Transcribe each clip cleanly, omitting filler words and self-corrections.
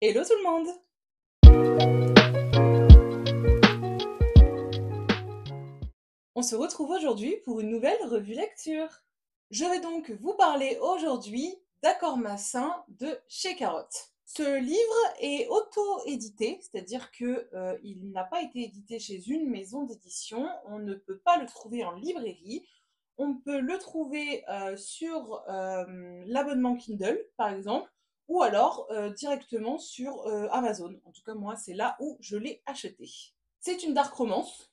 Hello tout le monde! On se retrouve aujourd'hui pour une nouvelle revue lecture. Je vais donc vous parler aujourd'hui d'Accord Massin de chez Carotte. Ce livre est auto-édité, c'est-à-dire que il n'a pas été édité chez une maison d'édition. On ne peut pas le trouver en librairie. On peut le trouver sur l'abonnement Kindle, par exemple, ou alors directement sur Amazon. En tout cas, moi, c'est là où je l'ai acheté. C'est une dark romance,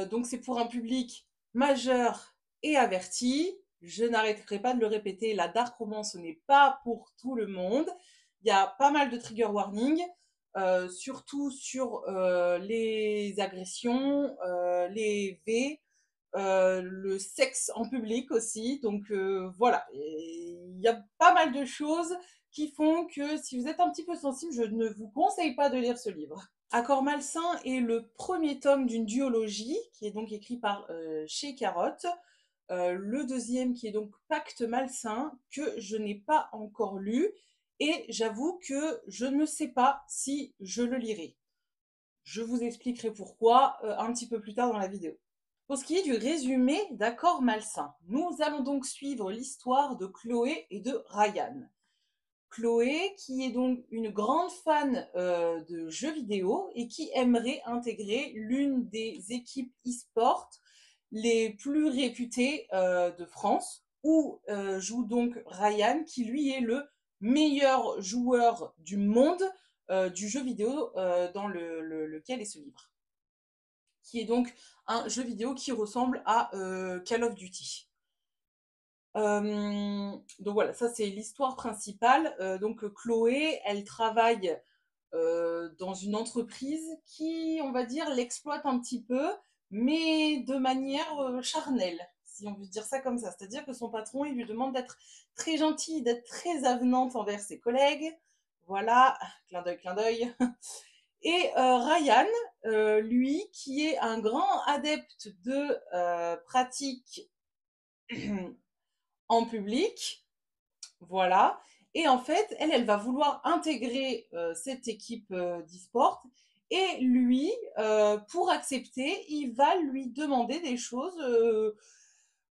donc c'est pour un public majeur et averti. Je n'arrêterai pas de le répéter, la dark romance, ce n'est pas pour tout le monde. Il y a pas mal de trigger warning, surtout sur les agressions, les V, le sexe en public aussi. Donc voilà, il y a pas mal de choses qui font que si vous êtes un petit peu sensible, je ne vous conseille pas de lire ce livre. Accord malsain est le premier tome d'une duologie qui est donc écrit par chez Carotte. Le deuxième qui est donc Pacte malsain que je n'ai pas encore lu et j'avoue que je ne sais pas si je le lirai. Je vous expliquerai pourquoi un petit peu plus tard dans la vidéo. Pour ce qui est du résumé d'Accord malsain, nous allons donc suivre l'histoire de Chloé et de Ryan. Chloé, qui est donc une grande fan de jeux vidéo et qui aimerait intégrer l'une des équipes e-sport les plus réputées de France, où joue donc Ryan, qui lui est le meilleur joueur du monde du jeu vidéo dans lequel est ce livre, qui est donc un jeu vidéo qui ressemble à Call of Duty. Donc voilà, ça c'est l'histoire principale. Donc Chloé, elle travaille dans une entreprise qui, on va dire, l'exploite un petit peu, mais de manière charnelle, si on veut dire ça comme ça. C'est-à-dire que son patron, il lui demande d'être très gentil, d'être très avenante envers ses collègues. Voilà, clin d'œil, clin d'œil. Et Ryan, lui, qui est un grand adepte de pratiques en public, voilà. Et en fait, elle va vouloir intégrer cette équipe d'e-sport. Et lui, pour accepter, il va lui demander des choses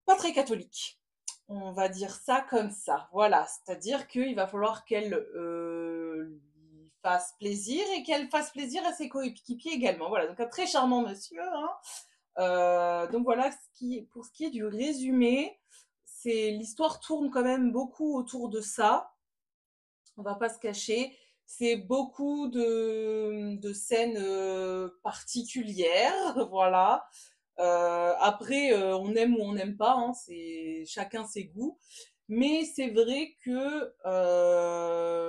pas très catholiques. On va dire ça comme ça. Voilà. C'est-à-dire qu'il va falloir qu'elle lui fasse plaisir et qu'elle fasse plaisir à ses coéquipiers également. Voilà. Donc un très charmant monsieur, hein. Donc voilà, pour ce qui est du résumé, l'histoire tourne quand même beaucoup autour de ça. On va pas se cacher. C'est beaucoup de scènes particulières, voilà. Après, on aime ou on n'aime pas, hein, c'est chacun ses goûts. Mais c'est vrai que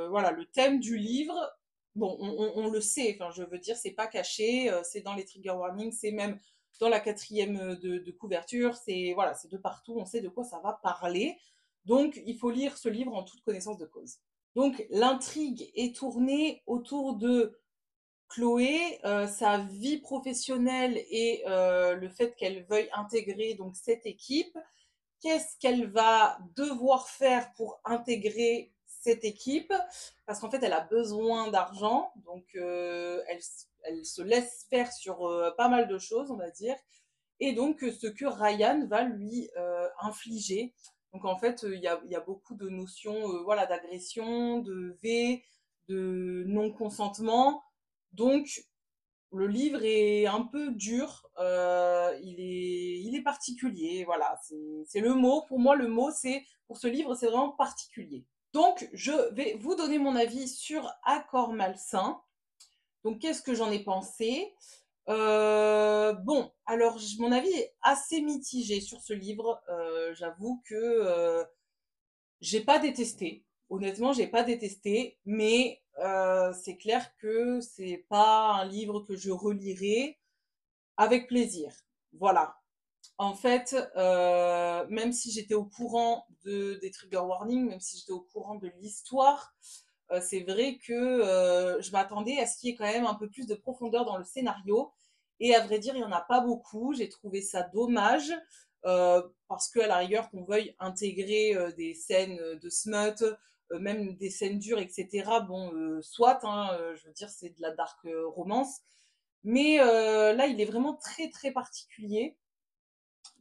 voilà, le thème du livre, bon, on le sait. Enfin, je veux dire, c'est pas caché, c'est dans les trigger warnings, c'est même dans la quatrième de couverture. C'est voilà, c'est de partout. On sait de quoi ça va parler. Donc, il faut lire ce livre en toute connaissance de cause. Donc l'intrigue est tournée autour de Chloé, sa vie professionnelle et le fait qu'elle veuille intégrer donc cette équipe. Qu'est-ce qu'elle va devoir faire pour intégrer cette équipe? Parce qu'en fait, elle a besoin d'argent, donc elle se laisse faire sur pas mal de choses, on va dire. Et donc, ce que Ryan va lui infliger. Donc, en fait, il y a beaucoup de notions voilà, d'agression, de V, de non-consentement. Donc, le livre est un peu dur, il est particulier, voilà, c'est le mot. Pour moi, le mot, pour ce livre, c'est vraiment particulier. Donc, je vais vous donner mon avis sur Accord malsain. Donc, qu'est-ce que j'en ai pensé? Bon, alors mon avis est assez mitigé sur ce livre. J'avoue que j'ai pas détesté. Honnêtement, j'ai pas détesté, mais c'est clair que c'est pas un livre que je relirai avec plaisir. Voilà. En fait, même si j'étais au courant des trigger warnings, même si j'étais au courant de l'histoire, c'est vrai que je m'attendais à ce qu'il y ait quand même un peu plus de profondeur dans le scénario. Et à vrai dire, il n'y en a pas beaucoup. J'ai trouvé ça dommage parce qu'à la rigueur, qu'on veuille intégrer des scènes de smut, même des scènes dures, et cetera. Bon, soit, hein, je veux dire, c'est de la dark, romance. Mais, là, il est vraiment très, très particulier.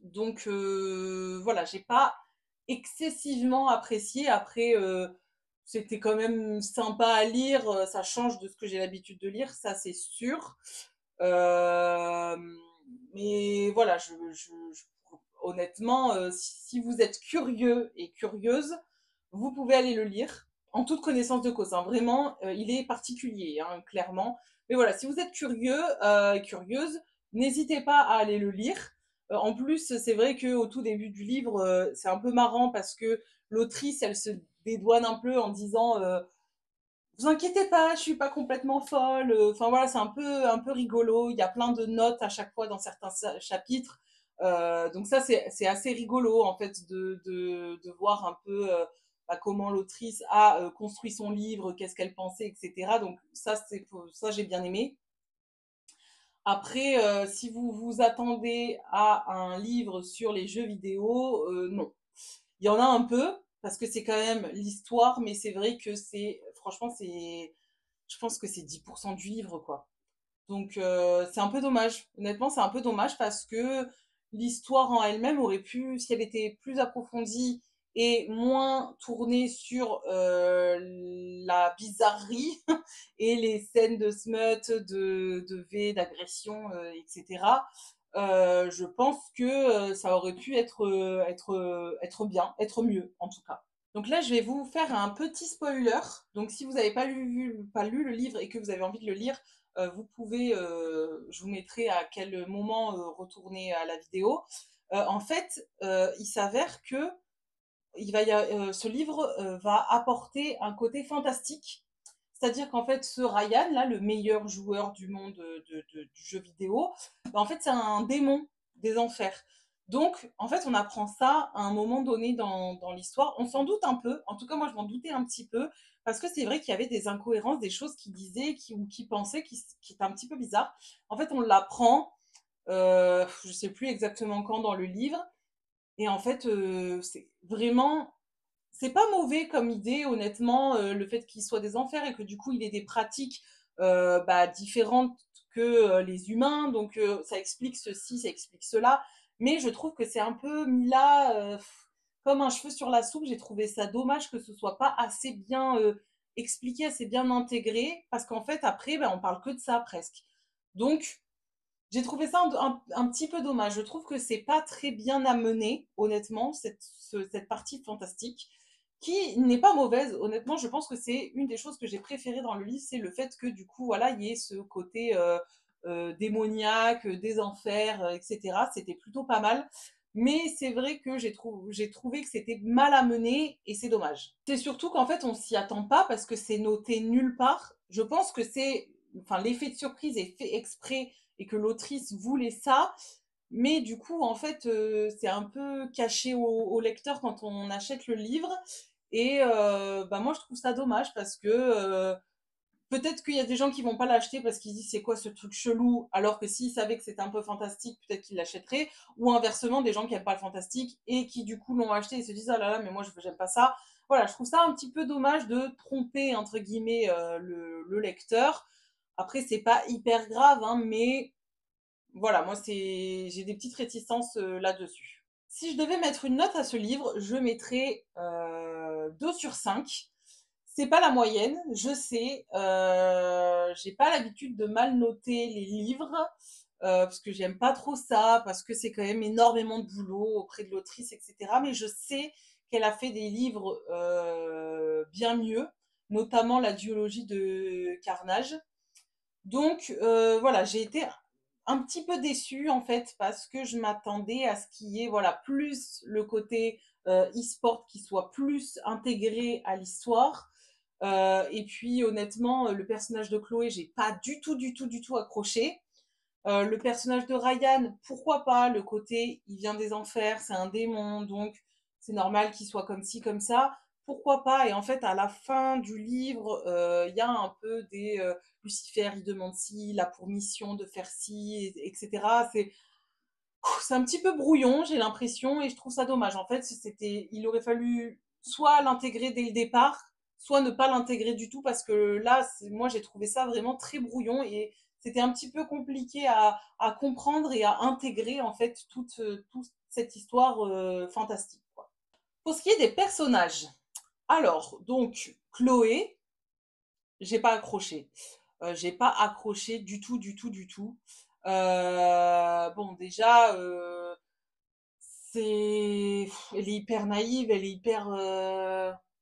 Donc, voilà, j'ai pas excessivement apprécié. Après, c'était quand même sympa à lire, ça change de ce que j'ai l'habitude de lire, ça c'est sûr. Hem, mais voilà, honnêtement, si vous êtes curieux et curieuse, vous pouvez aller le lire en toute connaissance de cause, hein. Vraiment, il est particulier, hein, clairement. Mais voilà, si vous êtes curieux, et curieuse, n'hésitez pas à aller le lire. En plus, c'est vrai qu'au tout début du livre, c'est un peu marrant parce que l'autrice, elle se dédouane un peu en disant, vous inquiétez pas, je suis pas complètement folle. Enfin voilà, c'est un peu rigolo. Il y a plein de notes à chaque fois dans certains chapitres. Donc ça, c'est assez rigolo en fait de voir un peu bah, comment l'autrice a construit son livre, qu'est-ce qu'elle pensait, etc. Donc ça j'ai bien aimé. Après, si vous vous attendez à un livre sur les jeux vidéo, non. Il y en a un peu, parce que c'est quand même l'histoire, mais c'est vrai que franchement, je pense que c'est 10% du livre, quoi. Donc, c'est un peu dommage. Honnêtement, c'est un peu dommage parce que l'histoire en elle-même aurait pu, si elle était plus approfondie et moins tournée sur la bizarrerie et les scènes de smut, de V, d'agression, etc. Je pense que ça aurait pu être bien, être mieux en tout cas. Donc là, je vais vous faire un petit spoiler. Donc si vous n'avez pas lu le livre et que vous avez envie de le lire, vous pouvez, je vous mettrai à quel moment retourner à la vidéo. En fait, il s'avère que ce livre va apporter un côté fantastique. C'est-à-dire qu'en fait, ce Ryan, là, le meilleur joueur du monde du jeu vidéo, bah, en fait, c'est un démon des enfers. Donc, en fait, on apprend ça à un moment donné dans l'histoire. On s'en doute un peu. En tout cas, moi, je m'en doutais un petit peu. Parce que c'est vrai qu'il y avait des incohérences, des choses qu'il disait ou qu'il pensait qui étaient un petit peu bizarres. En fait, on l'apprend, je sais plus exactement quand dans le livre. Et en fait, c'est pas mauvais comme idée, honnêtement, le fait qu'il soit des enfers et que du coup il ait des pratiques bah, différentes que les humains. Donc ça explique ceci, ça explique cela. Mais je trouve que c'est un peu mis là comme un cheveu sur la soupe. J'ai trouvé ça dommage que ce soit pas assez bien expliqué, assez bien intégré, parce qu'en fait après, ben, on parle que de ça presque. Donc j'ai trouvé ça un petit peu dommage. Je trouve que c'est pas très bien amené, honnêtement, cette partie fantastique, qui n'est pas mauvaise. Honnêtement, je pense que c'est une des choses que j'ai préférées dans le livre, c'est le fait que du coup, voilà, il y ait ce côté démoniaque, des enfers, etc. C'était plutôt pas mal. Mais c'est vrai que j'ai trouvé que c'était mal amené et c'est dommage. C'est surtout qu'en fait, on s'y attend pas parce que c'est noté nulle part. Je pense que enfin, l'effet de surprise est fait exprès et que l'autrice voulait ça. Mais du coup, en fait, c'est un peu caché au lecteur quand on achète le livre. Et bah, moi, je trouve ça dommage parce que peut-être qu'il y a des gens qui vont pas l'acheter parce qu'ils disent c'est quoi ce truc chelou, alors que s'ils savaient que c'était un peu fantastique, peut-être qu'ils l'achèteraient. Ou inversement, des gens qui aiment pas le fantastique et qui du coup l'ont acheté et se disent ah là là, mais moi j'aime pas ça. Voilà, je trouve ça un petit peu dommage de tromper entre guillemets le lecteur. Après, c'est pas hyper grave, hein, mais voilà, moi j'ai des petites réticences là-dessus. Si je devais mettre une note à ce livre, je mettrais 2 sur 5. C'est pas la moyenne, je sais. J'ai pas l'habitude de mal noter les livres parce que j'aime pas trop ça, parce que c'est quand même énormément de boulot auprès de l'autrice, etc. Mais je sais qu'elle a fait des livres bien mieux, notamment la duologie de Carnage. Donc voilà, j'ai été un petit peu déçue en fait parce que je m'attendais à ce qu'il y ait voilà plus le côté e-sport qui soit plus intégré à l'histoire. Et puis honnêtement, le personnage de Chloé, j'ai pas du tout accroché. Le personnage de Ryan, pourquoi pas, le côté il vient des enfers, c'est un démon, donc c'est normal qu'il soit comme ci, comme ça. Pourquoi pas? Et en fait, à la fin du livre, il y a un peu des Lucifer, il demande ci, il a pour mission de faire ci, etc. C'est un petit peu brouillon, j'ai l'impression, et je trouve ça dommage. En fait, il aurait fallu soit l'intégrer dès le départ, soit ne pas l'intégrer du tout parce que là, moi j'ai trouvé ça vraiment très brouillon et c'était un petit peu compliqué à comprendre et à intégrer en fait toute cette histoire fantastique, quoi. Pour ce qui est des personnages, alors donc Chloé, j'ai pas accroché. J'ai pas accroché du tout, du tout, du tout. Bon, déjà, elle est hyper naïve, elle est hyper,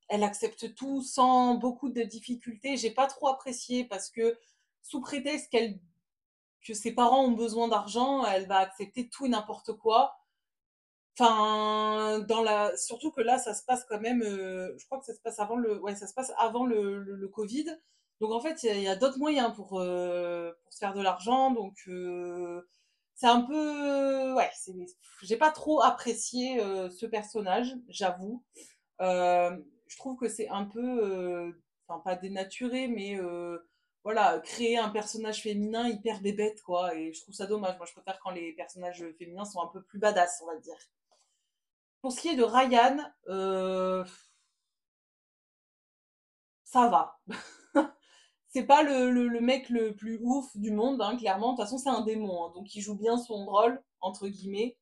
elle accepte tout sans beaucoup de difficultés. J'ai pas trop apprécié parce que sous prétexte que ses parents ont besoin d'argent, elle va accepter tout et n'importe quoi. Enfin, surtout que là, ça se passe quand même, je crois que ça se passe avant ouais, ça se passe avant le Covid. Donc en fait, il y a d'autres moyens pour se faire de l'argent. Donc c'est un peu, ouais, j'ai pas trop apprécié ce personnage, j'avoue. Je trouve que c'est un peu, enfin pas dénaturé, mais voilà, créer un personnage féminin hyper bébête, quoi. Et je trouve ça dommage. Moi, je préfère quand les personnages féminins sont un peu plus badass, on va dire. Pour ce qui est de Ryan, ça va. C'est pas le mec le plus ouf du monde, hein, clairement. De toute façon, c'est un démon, hein, donc il joue bien son rôle, entre guillemets.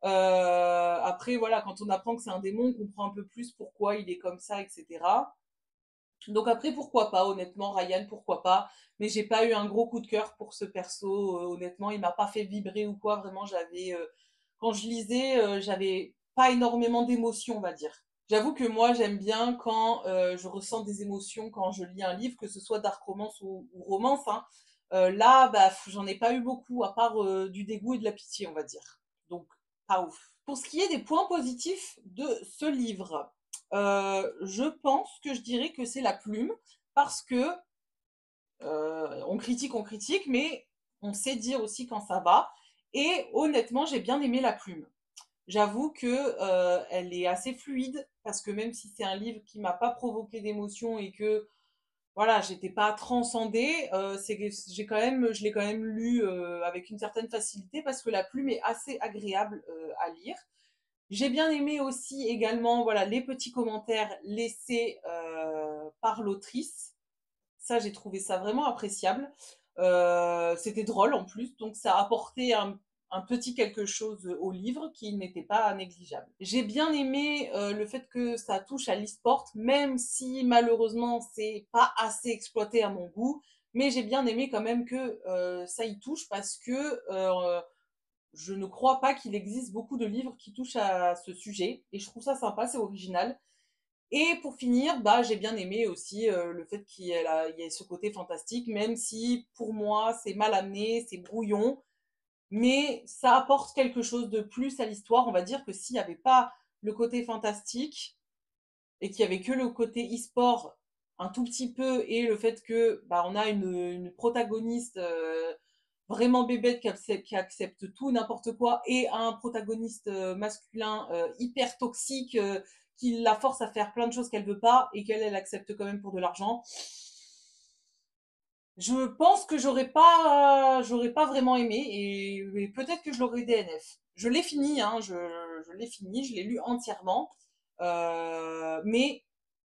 Après, voilà, quand on apprend que c'est un démon, on comprend un peu plus pourquoi il est comme ça, etc. Donc après, pourquoi pas, honnêtement, Ryan, pourquoi pas. Mais j'ai pas eu un gros coup de cœur pour ce perso, honnêtement, il m'a pas fait vibrer ou quoi. Vraiment, quand je lisais, j'avais pas énormément d'émotions, on va dire. J'avoue que moi, j'aime bien quand je ressens des émotions quand je lis un livre, que ce soit dark romance ou romance, hein. Là, bah, j'en ai pas eu beaucoup, à part du dégoût et de la pitié, on va dire. Donc, pas ouf. Pour ce qui est des points positifs de ce livre, je pense que je dirais que c'est la plume, parce que on critique, mais on sait dire aussi quand ça va. Et honnêtement, j'ai bien aimé la plume. J'avoue que elle est assez fluide parce que même si c'est un livre qui m'a pas provoqué d'émotion et que voilà, j'étais pas transcendée, c'est que je l'ai quand même lu avec une certaine facilité parce que la plume est assez agréable à lire. J'ai bien aimé aussi également voilà les petits commentaires laissés par l'autrice. Ça, j'ai trouvé ça vraiment appréciable. C'était drôle en plus, donc ça apportait un petit quelque chose au livre qui n'était pas négligeable. J'ai bien aimé le fait que ça touche à l'e-sport, même si malheureusement c'est pas assez exploité à mon goût, mais j'ai bien aimé quand même que ça y touche parce que je ne crois pas qu'il existe beaucoup de livres qui touchent à ce sujet et je trouve ça sympa, c'est original. Et pour finir, bah, j'ai bien aimé aussi le fait il y ait ce côté fantastique, même si pour moi c'est mal amené, c'est brouillon, mais ça apporte quelque chose de plus à l'histoire. On va dire que s'il n'y avait pas le côté fantastique et qu'il y avait que le côté e-sport un tout petit peu et le fait que bah, on a une protagoniste vraiment bébête qui accepte tout, n'importe quoi, et un protagoniste masculin hyper toxique qui la force à faire plein de choses qu'elle veut pas et qu'elle elle accepte quand même pour de l'argent. Je pense que j'aurais pas vraiment aimé et peut-être que je l'aurais DNF. Je l'ai fini, hein, je l'ai fini, je l'ai lu entièrement, mais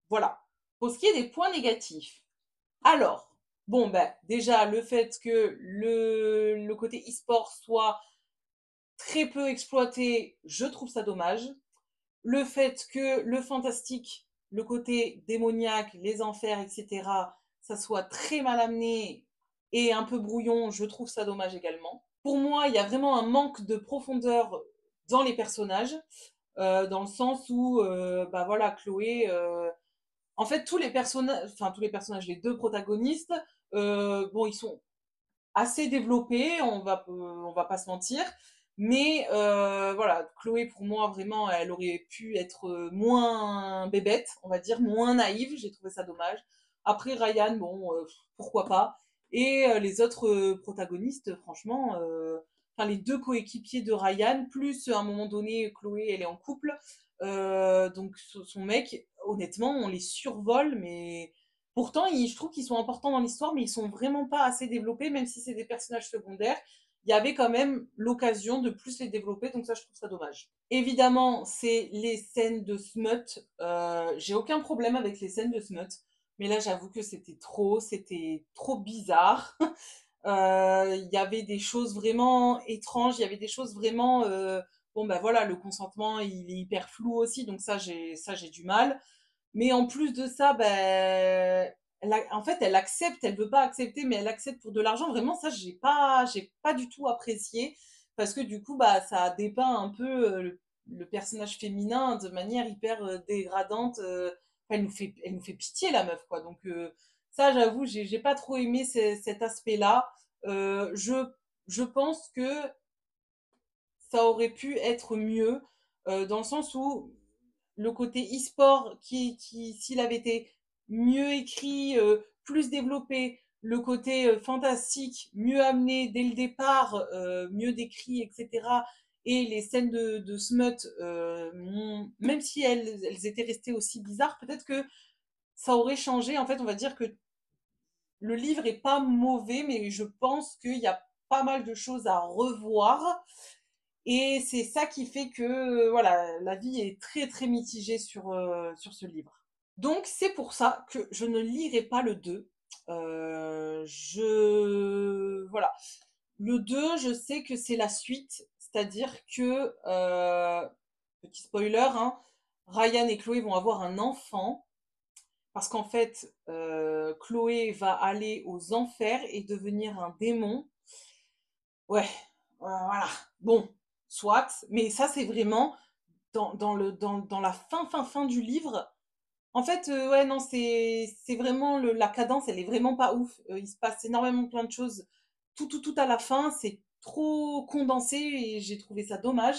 voilà. Pour ce qui est des points négatifs, alors, bon, ben, déjà, le fait que le côté e-sport soit très peu exploité, je trouve ça dommage. Le fait que le fantastique, le côté démoniaque, les enfers, etc., ça soit très mal amené et un peu brouillon, je trouve ça dommage également. Pour moi, il y a vraiment un manque de profondeur dans les personnages, dans le sens où, bah voilà, Chloé, en fait, tous les personnages, les deux protagonistes, bon, ils sont assez développés, on va pas se mentir. Mais voilà, Chloé, pour moi, vraiment, elle aurait pu être moins bébête, on va dire, moins naïve. J'ai trouvé ça dommage. Après, Ryan, bon, pourquoi pas. Et les autres protagonistes, franchement, enfin, les deux coéquipiers de Ryan, plus à un moment donné, Chloé, elle est en couple. Donc, son mec, honnêtement, on les survole, mais pourtant, je trouve qu'ils sont importants dans l'histoire, mais ils sont vraiment pas assez développés, même si c'est des personnages secondaires. il y avait quand même l'occasion de plus les développer, donc ça, je trouve ça dommage. Évidemment, c'est les scènes de smut. J'ai aucun problème avec les scènes de smut, mais là, j'avoue que c'était trop bizarre. Il y avait des choses vraiment étranges, il y avait des choses vraiment bon ben voilà, le consentement il est hyper flou aussi, donc ça j'ai du mal. Mais en plus de ça, ben en fait elle accepte, elle veut pas accepter, mais elle accepte pour de l'argent. Vraiment ça j'ai pas du tout apprécié parce que du coup bah ça dépeint un peu le personnage féminin de manière hyper dégradante. Elle nous fait pitié la meuf quoi. Donc ça, j'avoue, j'ai pas trop aimé cet aspect-là. Je pense que ça aurait pu être mieux, dans le sens où le côté e-sport, s'il avait été mieux écrit, plus développé, le côté fantastique, mieux amené dès le départ, mieux décrit, etc. Et les scènes de smut, même si elles étaient restées aussi bizarres, peut-être que ça aurait changé. En fait, on va dire que le livre est pas mauvais, mais je pense qu'il y a pas mal de choses à revoir. Et c'est ça qui fait que voilà, la vie est très très mitigée sur ce livre. Donc c'est pour ça que je ne lirai pas le 2. Voilà. Le 2, je sais que c'est la suite, c'est-à-dire que, petit spoiler, hein, Ryan et Chloé vont avoir un enfant. Parce qu'en fait, Chloé va aller aux enfers et devenir un démon. Ouais, voilà. Bon, soit, mais ça, c'est vraiment dans la fin du livre. En fait, ouais, non, c'est vraiment la cadence, elle est vraiment pas ouf. Il se passe énormément plein de choses. Tout à la fin, c'est trop condensé et j'ai trouvé ça dommage.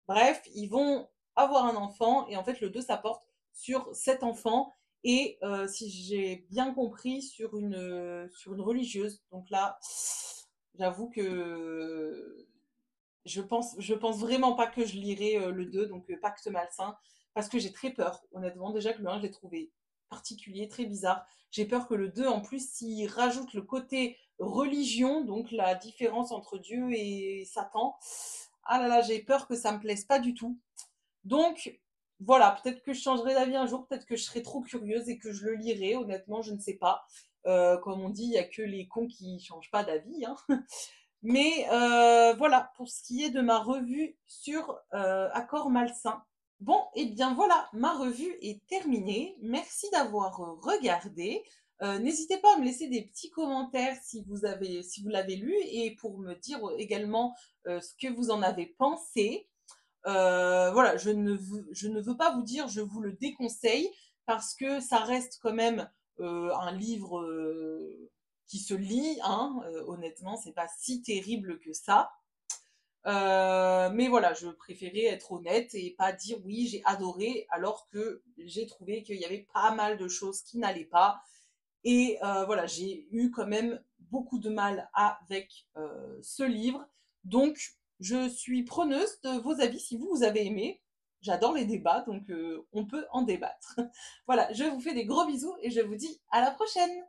Bref, ils vont avoir un enfant et en fait, le 2 ça porte sur cet enfant et si j'ai bien compris, sur une religieuse. Donc là, j'avoue que je pense vraiment pas que je lirai le 2, donc Pacte malsain, parce que j'ai très peur. Honnêtement, déjà que le 1, je l'ai trouvé particulier, très bizarre. J'ai peur que le 2, en plus, s'il rajoute le côté religion, donc la différence entre Dieu et Satan, ah là là, j'ai peur que ça me plaise pas du tout. Donc, voilà, peut-être que je changerai d'avis un jour, peut-être que je serai trop curieuse et que je le lirai. Honnêtement, je ne sais pas. Comme on dit, il n'y a que les cons qui changent pas d'avis, hein. Mais voilà, pour ce qui est de ma revue sur Accords malsains. Bon, et bien voilà, ma revue est terminée. Merci d'avoir regardé. N'hésitez pas à me laisser des petits commentaires si vous l'avez lu et pour me dire également ce que vous en avez pensé. Voilà, je ne veux pas vous dire je vous le déconseille parce que ça reste quand même un livre qui se lit, hein, honnêtement, c'est pas si terrible que ça. Mais voilà, je préférais être honnête et pas dire oui, j'ai adoré, alors que j'ai trouvé qu'il y avait pas mal de choses qui n'allaient pas. Et voilà, j'ai eu quand même beaucoup de mal avec ce livre. Donc, je suis preneuse de vos avis si vous avez aimé. J'adore les débats, donc on peut en débattre. Voilà, je vous fais des gros bisous et je vous dis à la prochaine.